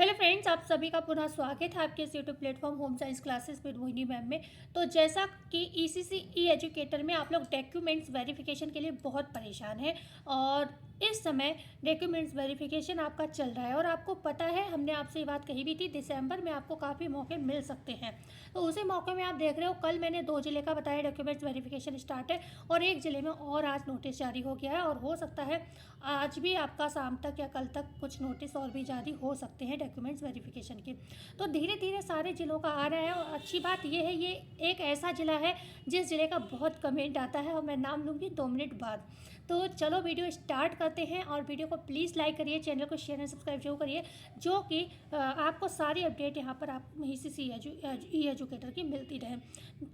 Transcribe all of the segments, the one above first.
Hello friends, आप सभी का पुनः स्वागत है आपके इस YouTube platform home science classes with Mohini ma'am में। तो जैसा कि ईसीसी ई एजुकेटर में आप लोग डॉक्यूमेंट्स वेरिफिकेशन के लिए बहुत परेशान हैं और इस समय डॉक्यूमेंट्स वेरिफिकेशन आपका चल रहा है और आपको पता है हमने आपसे ये बात कही भी थी दिसंबर में आपको काफ़ी मौके मिल सकते हैं। तो उसी मौके में आप देख रहे हो, कल मैंने 2 ज़िले का बताया डॉक्यूमेंट्स वेरिफिकेशन स्टार्ट है और एक ज़िले में और आज नोटिस जारी हो गया है और हो सकता है आज भी आपका शाम तक या कल तक कुछ नोटिस और भी जारी हो सकते हैं डॉक्यूमेंट्स वेरिफिकेशन के। तो धीरे धीरे सारे ज़िलों का आ रहा है और अच्छी बात यह है, ये एक ऐसा ज़िला है जिस ज़िले का बहुत कमेंट आता है और मैं नाम लूँगी 2 मिनट बाद। तो चलो वीडियो स्टार्ट करते हैं और वीडियो को प्लीज़ लाइक करिए, चैनल को शेयर एंड सब्सक्राइब जरूर करिए, जो कि आपको सारी अपडेट यहाँ पर आप ईसीसी ई एजुकेटर की मिलती रहे।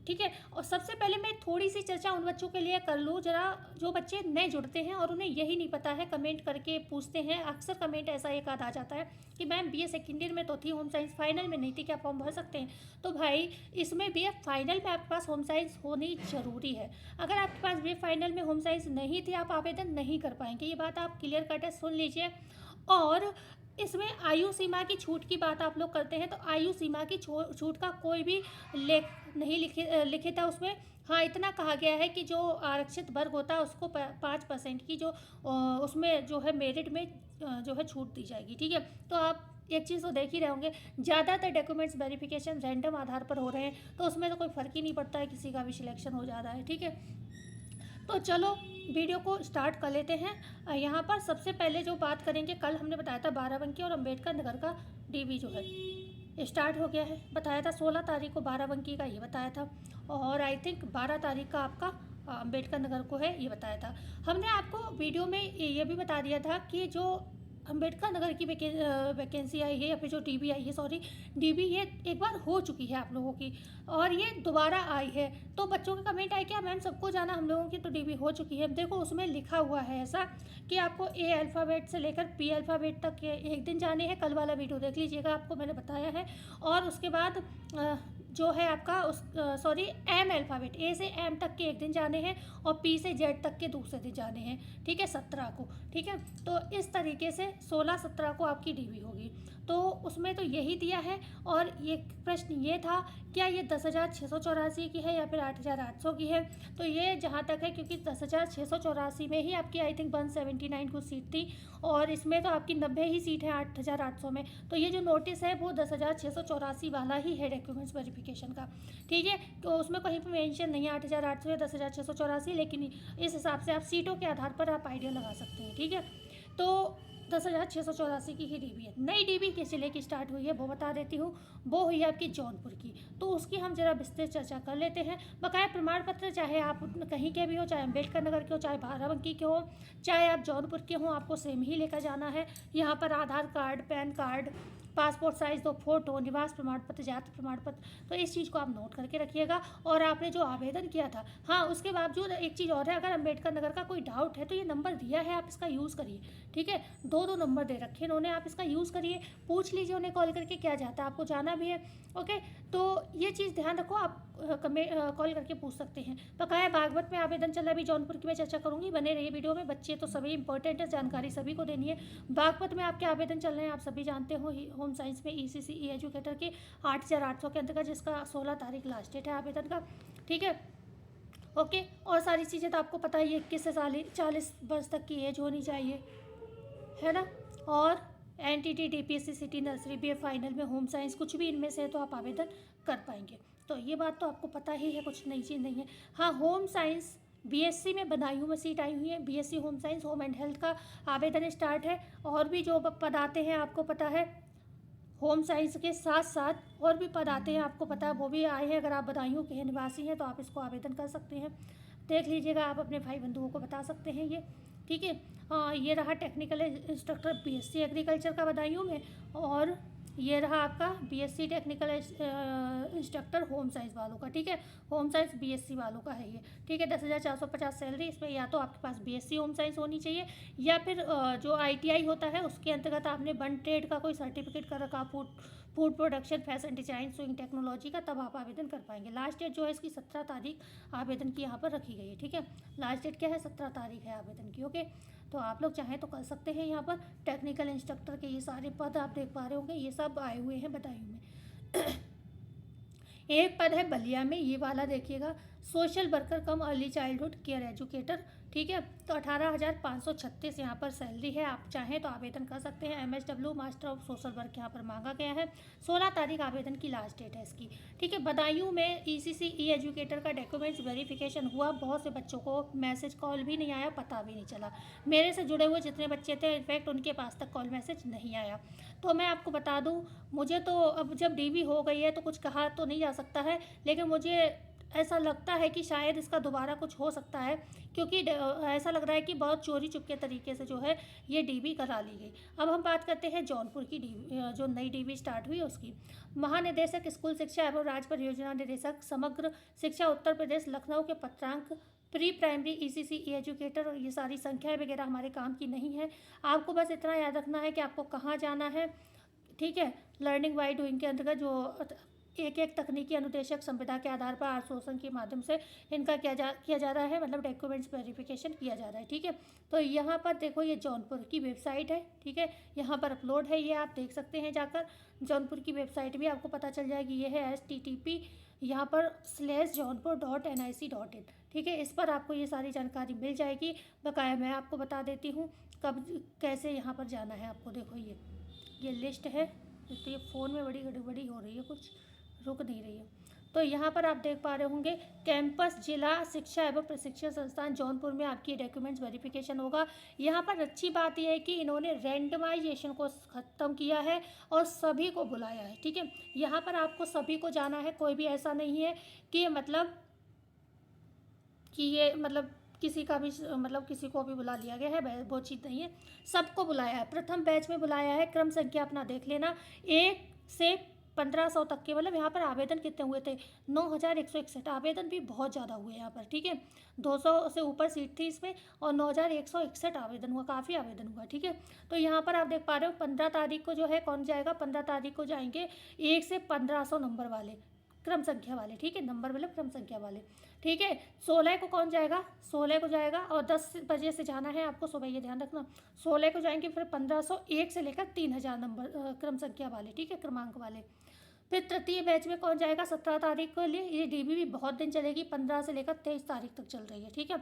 ठीक है, और सबसे पहले मैं थोड़ी सी चर्चा उन बच्चों के लिए कर लूँ जरा, जो बच्चे नए जुड़ते हैं और उन्हें यही नहीं पता है, कमेंट करके पूछते हैं। अक्सर कमेंट ऐसा एक आध आ जाता है कि मैम बीए सेकेंड ईयर में तो थी, होम साइंस फाइनल में नहीं थी, क्या फॉर्म भर सकते हैं? तो भाई इसमें बीए फाइनल में आपके पास होम साइंस होनी ज़रूरी है। अगर आपके पास बीए फाइनल में होम साइंस नहीं थी, आप आवेदन नहीं कर पाएंगे। ये बात आप क्लियर कट है, सुन लीजिए। और इसमें आयु सीमा की छूट की बात आप लोग करते हैं, तो आयु सीमा की छूट का कोई भी लेख नहीं लिखित है उसमें। हाँ, इतना कहा गया है कि जो आरक्षित वर्ग होता है उसको 5% की जो उसमें जो है मेरिट में जो है छूट दी जाएगी। ठीक है, तो आप एक चीज़ तो देख ही रहे होंगे, ज़्यादातर डॉक्यूमेंट्स वेरिफिकेशन रैंडम आधार पर हो रहे हैं, तो उसमें तो कोई फ़र्क ही नहीं पड़ता है, किसी का भी सिलेक्शन हो जा रहा है। ठीक है, तो चलो वीडियो को स्टार्ट कर लेते हैं। यहाँ पर सबसे पहले जो बात करेंगे, कल हमने बताया था बाराबंकी और अम्बेडकर नगर का डीबी जो है स्टार्ट हो गया है। बताया था 16 तारीख को बाराबंकी का, ये बताया था, और आई थिंक 12 तारीख का आपका अम्बेडकर नगर को है, ये बताया था। हमने आपको वीडियो में ये भी बता दिया था कि जो अम्बेडकर नगर की वैकेंसी आई है या फिर जो डीबी आई है, सॉरी डीबी, ये एक बार हो चुकी है आप लोगों की और ये दोबारा आई है। तो बच्चों के कमेंट आए क्या मैम सबको जाना, हम लोगों की तो डीबी हो चुकी है। देखो उसमें लिखा हुआ है ऐसा कि आपको ए अल्फ़ाबेट से लेकर पी अल्फ़ाबेट तक के एक दिन जाने हैं। कल वाला वीडियो देख लीजिएगा, आपको मैंने बताया है। और उसके बाद जो है आपका उस सॉरी एम अल्फ़ाबेट, ए से एम तक के एक दिन जाने हैं और पी से जेड तक के दूसरे दिन जाने हैं। ठीक है, 17 को। ठीक है, तो इस तरीके से 16-17 को आपकी डीबी होगी। तो उसमें तो यही दिया है। और ये प्रश्न ये था, क्या ये 10,684 की है या फिर 8,800 की है? तो ये जहाँ तक है, क्योंकि 10,684 में ही आपकी आई थिंक 179 कुछ सीट थी और इसमें तो आपकी 90 ही सीट है 8,800 में। तो ये जो नोटिस है वो 10,684 वाला ही है डॉक्यूमेंट्स वेरिफिकेशन का। ठीक है, तो उसमें कहीं पर मेंशन नहीं है 8,800 या 10,684, लेकिन इस हिसाब से आप सीटों के आधार पर आप आइडिया लगा सकते हैं। ठीक है, तो 10,684 की ही डीबी है। नई डीबी किस जिले की स्टार्ट हुई है वो बता देती हूँ, वो हुई है आपकी जौनपुर की। तो उसकी हम जरा विस्तृत चर्चा कर लेते हैं। बकाया प्रमाण पत्र चाहे आप कहीं के भी हो, चाहे अम्बेडकर नगर के हो, चाहे बाराबंकी के हो, चाहे आप जौनपुर के हों, आपको सेम ही लेकर जाना है। यहाँ पर Aadhaar card, PAN card, passport size 2 photo, निवास प्रमाण पत्र, जाति प्रमाण पत्र, तो इस चीज़ को आप नोट करके रखिएगा। और आपने जो आवेदन किया था, हाँ उसके बावजूद एक चीज़ और है, अगर अम्बेडकर नगर का कोई डाउट है तो ये नंबर दिया है, आप इसका यूज़ करिए। ठीक है, 2 नंबर दे रखे हैं उन्होंने, आप इसका यूज़ करिए, पूछ लीजिए उन्हें कॉल करके क्या चाहता है, आपको जाना भी है। ओके, तो ये चीज़ ध्यान रखो, आप कॉल करके पूछ सकते हैं। बकाया बागपत में आवेदन चल रहा है, अभी जौनपुर की मैं चर्चा करूँगी, बने रहिए वीडियो में। बच्चे तो सभी इंपॉर्टेंट है, जानकारी सभी को देनी है। बागपत में आपके आवेदन चल रहे हैं, आप सभी जानते हो, होम साइंस में ईसीसी ई एजुकेटर के 8,800 के अंतर्गत, जिसका 16 तारीख लास्ट डेट है आवेदन का। ठीक है, ओके, और सारी चीज़ें तो आपको पता ही है, 21 से 40 वर्ष तक की एज होनी चाहिए, है ना। और NTT, DPSC, CT, nursery, BA final में होम साइंस कुछ भी इनमें से है तो आप आवेदन कर पाएंगे। तो ये बात तो आपको पता ही है, कुछ नई चीज़ नहीं है। हाँ, होम साइंस बीएससी में बदायूं में सीट आई हुई है, BSc home science, home and health का आवेदन स्टार्ट है। और भी जो पद आते हैं आपको पता है, होम साइंस के साथ साथ और भी पद आते हैं आपको पता है, वो भी आए हैं। अगर आप बदायूं के निवासी हैं तो आप इसको आवेदन कर सकते हैं, देख लीजिएगा, आप अपने भाई बंधुओं को बता सकते हैं ये। ठीक है, हाँ, ये रहा टेक्निकल इंस्ट्रक्टर बीएससी एग्रीकल्चर का बदायूं में, और ये रहा आपका BSc technical instructor home science वालों का। ठीक है, होम साइंस बीएससी वालों का है ये। ठीक है, 10,450 सैलरी। इसमें या तो आपके पास बीएससी होम साइंस होनी चाहिए या फिर जो आईटीआई होता है उसके अंतर्गत आपने वन ट्रेड का कोई सर्टिफिकेट कर रखा, food production, fashion design, swing technology का, तब आप आवेदन कर पाएंगे। लास्ट डेट जो है इसकी 17 तारीख आवेदन की यहाँ पर रखी गई है। ठीक है, लास्ट डेट क्या है, 17 तारीख है आवेदन की। ओके, तो आप लोग चाहें तो कर सकते हैं। यहाँ पर टेक्निकल इंस्ट्रक्टर के ये सारे पद आप देख पा रहे होंगे, ये सब आए हुए हैं बदायूं में। एक पद है बलिया में, ये वाला देखिएगा, सोशल वर्कर कम अर्ली चाइल्डहुड केयर एजुकेटर, ठीक है। तो 18,536 यहाँ पर सैलरी है। आप चाहें तो आवेदन कर सकते हैं। MSW master of social work यहाँ पर मांगा गया है। 16 तारीख आवेदन की लास्ट डेट है इसकी, ठीक है। बदायूं में ECC ई एजुकेटर का डॉक्यूमेंट्स वेरिफिकेशन हुआ। बहुत से बच्चों को मैसेज कॉल भी नहीं आया, पता भी नहीं चला। मेरे से जुड़े हुए जितने बच्चे थे इनफैक्ट उनके पास तक कॉल मैसेज नहीं आया। तो मैं आपको बता दूं, मुझे तो अब जब DV हो गई है तो कुछ कहा तो नहीं जा सकता है, लेकिन मुझे ऐसा लगता है कि शायद इसका दोबारा कुछ हो सकता है, क्योंकि ऐसा लग रहा है कि बहुत चोरी चुपके तरीके से जो है ये DV करा ली गई। अब हम बात करते हैं जौनपुर की DV, जो नई DV स्टार्ट हुई उसकी। महानिदेशक स्कूल शिक्षा एवं राज्य परियोजना निदेशक समग्र शिक्षा उत्तर प्रदेश लखनऊ के पत्रांक प्री प्राइमरी ECC ई एजुकेटर, और ये सारी संख्याएं वगैरह हमारे काम की नहीं है। आपको बस इतना याद रखना है कि आपको कहाँ जाना है, ठीक है। लर्निंग बाय डूइंग के अंतर्गत जो एक एक तकनीकी अनुदेशक संविदा के आधार पर आउटसोर्सिंग के माध्यम से इनका किया जा रहा है, मतलब डॉक्यूमेंट्स वेरिफिकेशन किया जा रहा है, ठीक है। तो यहाँ पर देखो ये जौनपुर की वेबसाइट है, ठीक है, यहाँ पर अपलोड है, ये आप देख सकते हैं जाकर। जौनपुर की वेबसाइट भी आपको पता चल जाएगी, ये है http यहाँ पर /jaunpur.nic.in, ठीक है। इस पर आपको ये सारी जानकारी मिल जाएगी। बकाया मैं आपको बता देती हूँ कब कैसे यहाँ पर जाना है आपको। देखो ये लिस्ट है, तो ये फ़ोन में बड़ी गड़बड़ी हो रही है, कुछ रुक नहीं रही है। तो यहाँ पर आप देख पा रहे होंगे कैंपस जिला शिक्षा एवं प्रशिक्षण संस्थान जौनपुर में आपकी डॉक्यूमेंट्स वेरिफिकेशन होगा। यहाँ पर अच्छी बात यह है कि इन्होंने रैंडमाइजेशन को ख़त्म किया है और सभी को बुलाया है, ठीक है। यहाँ पर आपको सभी को जाना है, कोई भी ऐसा नहीं है कि ये मतलब किसी का भी मतलब किसी को भी बुला लिया गया है, वो चीज़ नहीं है, सबको बुलाया है। प्रथम बैच में बुलाया है। क्रम संख्या अपना देख लेना, 1 से 1500 तक के, मतलब यहाँ पर आवेदन कितने हुए थे, 9161। आवेदन भी बहुत ज़्यादा हुए यहाँ पर, ठीक है। 200 से ऊपर सीट थी इसमें और 9161 आवेदन हुआ, काफ़ी आवेदन हुआ, ठीक है। तो यहाँ पर आप देख पा रहे हो 15 तारीख को जो है कौन जाएगा, 15 तारीख को जाएंगे 1 से 1500 नंबर वाले, क्रम संख्या वाले, ठीक है, नंबर मतलब क्रम संख्या वाले, ठीक है। 16 को कौन जाएगा, 16 को जाएगा और 10 बजे से जाना है आपको सुबह, ये ध्यान रखना। 16 को जाएंगे, फिर 1501 से लेकर 3000 नंबर क्रम संख्या वाले, ठीक है, क्रमांक वाले। फिर तृतीय बैच में कौन जाएगा 17 तारीख को लिए, ये DV भी बहुत दिन चलेगी, 15 से लेकर 23 तारीख तक चल रही है, ठीक है।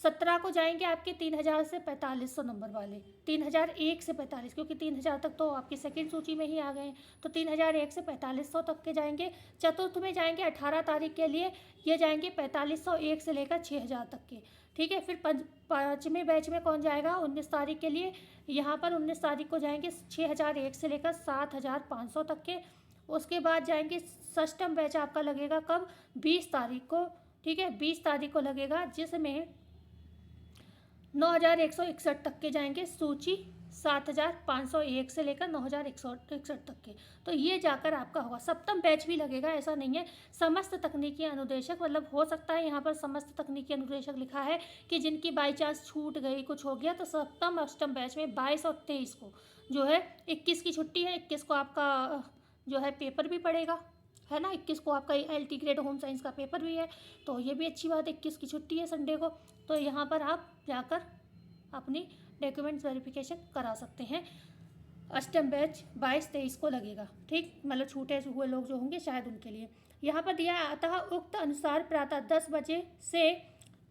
17 को जाएंगे आपके 3000 से 4500 नंबर वाले, 3001 से 45, क्योंकि 3000 तक तो आपकी सेकंड सूची में ही आ गए हैं, तो 3001 से 4500 तक के जाएंगे। चतुर्थ में जाएंगे 18 तारीख के लिए, ये जाएंगे 4501 से लेकर 6000 तक के, ठीक है। फिर पाँचवें बैच में कौन जाएगा 19 तारीख के लिए, यहाँ पर 19 तारीख को जाएंगे 6001 से लेकर 7500 तक के। उसके बाद जाएंगे षष्ठम बैच आपका लगेगा कब, 20 तारीख को, ठीक है, 20 तारीख को लगेगा, जिसमें 9161 तक के जाएंगे सूची, 7501 से लेकर 9161 तक के। तो ये जाकर आपका होगा। सप्तम बैच भी लगेगा, ऐसा नहीं है। समस्त तकनीकी अनुदेशक, मतलब हो सकता है यहाँ पर समस्त तकनीकी अनुदेशक लिखा है कि जिनकी बाई चांस छूट गई, कुछ हो गया, तो सप्तम अष्टम बैच में 22 और 23 को जो है, 21 की छुट्टी है, 21 को आपका जो है पेपर भी पड़ेगा, है ना। 21 को आपका LT ग्रेड होम साइंस का पेपर भी है, तो ये भी अच्छी बात है, 21 की छुट्टी है संडे को। तो यहाँ पर आप जाकर अपनी डॉक्यूमेंट्स वेरिफिकेशन करा सकते हैं। अष्टम बैच 22-23 को लगेगा, ठीक, मतलब छूटे हुए लोग जो होंगे शायद उनके लिए। यहाँ पर दिया है, अतः उक्त अनुसार प्रातः 10 बजे से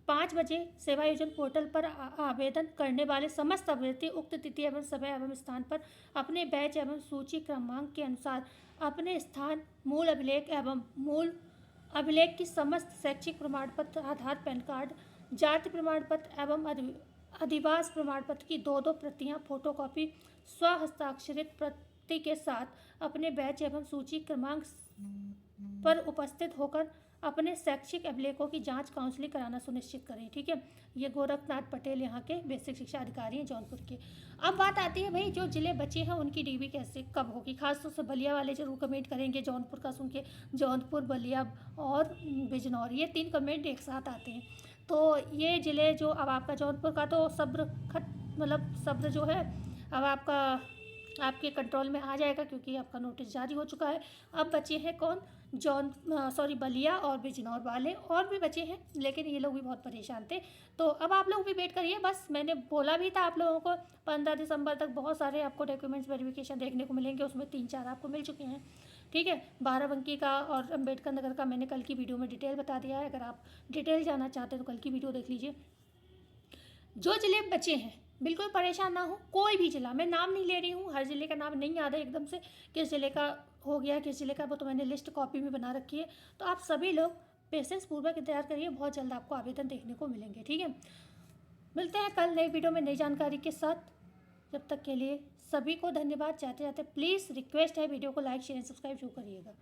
5 बजे सेवायोजन पोर्टल पर आवेदन करने वाले समस्त अभ्यर्थी उक्त तिथि एवं समय एवं स्थान पर अपने बैच एवं सूची क्रमांक के अनुसार अपने स्थान, मूल अभिलेख एवं मूल अभिलेख की समस्त शैक्षिक प्रमाण पत्र, आधार, पैन कार्ड, जाति प्रमाण पत्र एवं अधिवास प्रमाण पत्र की 2-2 प्रतियां फोटोकॉपी स्व हस्ताक्षरित प्रति के साथ अपने बैच एवं सूची क्रमांक पर उपस्थित होकर अपने शैक्षिक अभिलेखों की जांच काउंसलिंग कराना सुनिश्चित करें, ठीक है। ये गोरखनाथ पटेल यहाँ के बेसिक शिक्षा अधिकारी हैं जौनपुर के। अब बात आती है भाई, जो जिले बचे हैं उनकी DV कैसे कब होगी, खासतौर से बलिया वाले जरूर कमेंट करेंगे, जौनपुर का सुन के, जौनपुर, बलिया और बिजनौर, ये 3 कमेंट एक साथ आते हैं। तो ये ज़िले जो अब आपका जौनपुर का तो सब्र जो है अब आपका आपके कंट्रोल में आ जाएगा, क्योंकि आपका नोटिस जारी हो चुका है। अब बचे हैं कौन, बलिया और बिजनौर वाले, और भी बचे हैं, लेकिन ये लोग भी बहुत परेशान थे। तो अब आप लोग भी वेट करिए, बस मैंने बोला भी था आप लोगों को 15 दिसंबर तक बहुत सारे आपको डॉक्यूमेंट्स वेरिफिकेशन देखने को मिलेंगे, उसमें 3-4 आपको मिल चुके हैं। ठीक है, बाराबंकी का और अम्बेडकर नगर का मैंने कल की वीडियो में डिटेल बता दिया है। अगर आप डिटेल जानना चाहते हैं तो कल की वीडियो देख लीजिए। जो ज़िले बचे हैं बिल्कुल परेशान ना हो, कोई भी ज़िला, मैं नाम नहीं ले रही हूँ, हर ज़िले का नाम नहीं याद है एकदम से किस ज़िले का हो गया किस ज़िले का, वो तो मैंने लिस्ट कॉपी में बना रखी है। तो आप सभी लोग पेशेंस पूर्वक इंतजार करिए, बहुत जल्द आपको आवेदन देखने को मिलेंगे। ठीक है, मिलते हैं कल नई वीडियो में नई जानकारी के साथ। जब तक के लिए सभी को धन्यवाद। चाहते चाहते प्लीज़ रिक्वेस्ट है, वीडियो को लाइक शेयर सब्सक्राइब जरूर करिएगा।